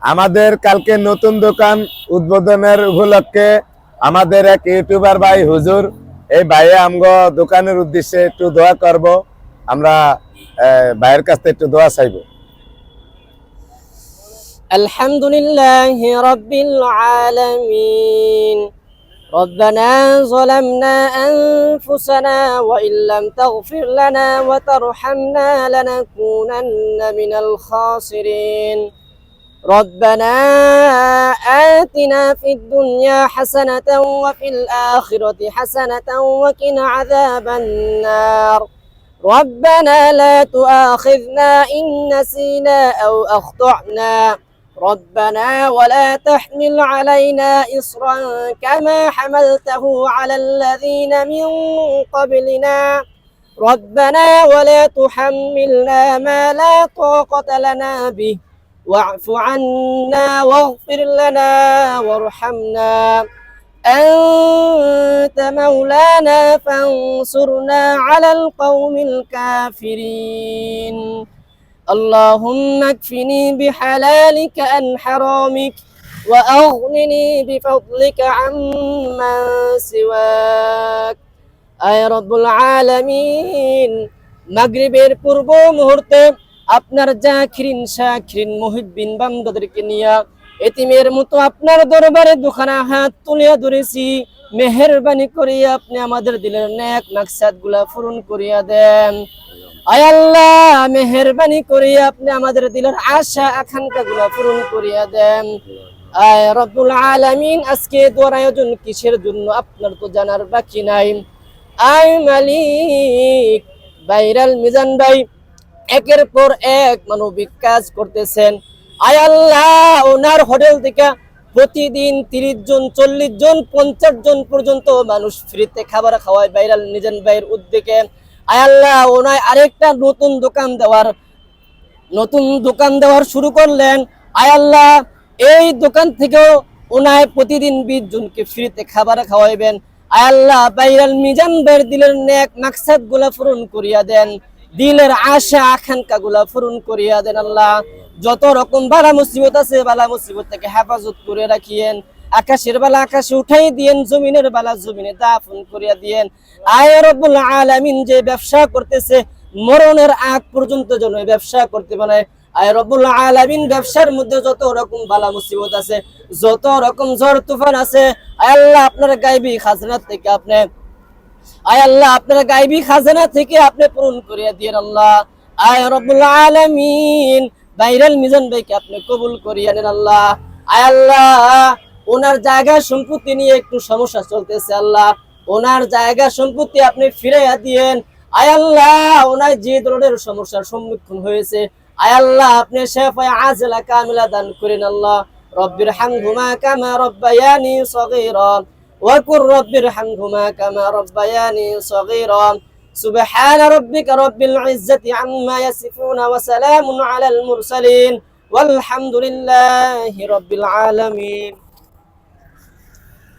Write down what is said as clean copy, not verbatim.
আমাদের কালকে নতুন দোকান উদ্বোধনের উপলক্ষে আমাদের এক ইউটিউবার ভাই হুজুর এই ভাইয়ে আমগো দোকানের উদ্দেশ্যে একটু দোয়া করব। আমরা ভাইয়ের কাছ থেকে একটু দোয়া চাইব। আলহামদুলিল্লাহি রাব্বিল আলামিন। ربنا ظلمنا أنفسنا وإن لم تغفر لنا وترحمنا لنكونن من الخاسرين. ربنا آتنا في الدنيا حسنة وفي الآخرة حسنة وقنا عذاب النار. ربنا لا تؤاخذنا إن نسينا أو أخطأنا. ربنا ولا تحمل علينا إصرا كما حملته على الذين من قبلنا. ربنا ولا تحملنا ما لا طاقة لنا به واعف عنا واغفر لنا وارحمنا. أنت مولانا فانصرنا على القوم الكافرين. اللهم اكفني بحلالك عن حرامك وأغنني بفضلك عمن سواك. আয় রব্বুল আলামিন, মাগরিবের পূর্ব মুহূর্তে আপনার জাকিরিন শাকিরিন মুহিব্বিন বান্দাদেরকে নিয়ে এতিমের মতো আপনার দরবারে দুখানা হাত তুলিয়া ধরেছি। মেহেরবানি করিয়া আপনি আমাদের দিলের নেক মাকসাদগুলা পূরণ করিয়া দেন। আয় আল্লাহ, মেহেরবানি করিয়া আপনি আমাদের দিলের আশা আকাঙ্ক্ষাগুলা পূরণ করিয়া দেন। আয় রব্বুল আলামিন, আজকে দোয়ার আয়োজন কিসের জন্য আপনার তো জানার বাকি নাই। আয় মালিক, ভাইরাল মিজান ভাই একের পর এক মানবিক কাজ করতেছেন। আয় আল্লাহ, ওনার হোটেল থেকে প্রতিদিন 30 জন 40 জন 50 জন পর্যন্ত মানুষ ফ্রিতে খাবার খাওয়ায় ভাইরাল মিজান ভাইয়ের উদ্যোগে। আয় আল্লাহ, ওনায় আরেকটা নতুন দোকান দেওয়ার শুরু করলেন। আয় আল্লাহ, এই দোকান থেকেও ওনায় প্রতিদিন 20 জনকে ফ্রিতে খাবার খাওয়াইবেন। আয় আল্লাহ, ভাইরাল মিজান ভাইয়ের দিলের নেক মাকসাদ গুলা পূরণ করিয়া দেন, দিলের আশা আকাঙ্ক্ষা গুলা পূরণ করিয়া দেন। আল্লাহ, যত রকম বালা মুসিবত আছে বালা মুসিবত থেকে হেফাজত করে রাখিয়েন। আকাশের বালা আকাশে উঠাই দিয়েন, জমিনের বালা জমিনে দাফন করিয়া দিয়েন। আয় রব্বুল আলামিন, যে ব্যবসা করতেছে মরণের আগ পর্যন্ত যেন ব্যবসা করতে পারে। আয় রব্বুল আলামিন, ব্যবসার মধ্যে যত রকম বালা মুসিবত আছে, যত রকম ঝড় তুফান আছে, আয় আল্লাহ আপনার গায়বী খাজনা থেকে আপনি পূরণ করিয়া দিয়েন। আল্লাহ, আয় রব্বুল আলামিন, ভাইরাল মিজান ভাইকে আপনি কবুল করিয়া নেন। আল্লাহ, আয় আল্লাহ, ওনার জায়গা সম্পত্তি নিয়ে একটু সমস্যা চলতেছে। আল্লাহ, ওনার জায়গা সম্পত্তি আপনি ফিরাইয়া দিয়েন। আয় আল্লাহ, ওনার যে ধরনের সমস্যার সম্মুখীন হয়েছে, আয় আল্লাহ আপনি শেফায়ে আজিলা কামিলা দান করেন। আল্লাহ, রব্বির হামহুমা কামা রব্বায়ানি সগীরা ওয়া কুর রব্বির হামহুমা কামা রব্বায়ানি সগীরা। সুবহান রাব্বিকা রব্বিল ইজ্জাতি আম্মা ইয়াসিফুন ওয়া সালামুন আলাল মুরসালিন ওয়ালহামদুলিল্লাহি রাব্বিল আলামিন।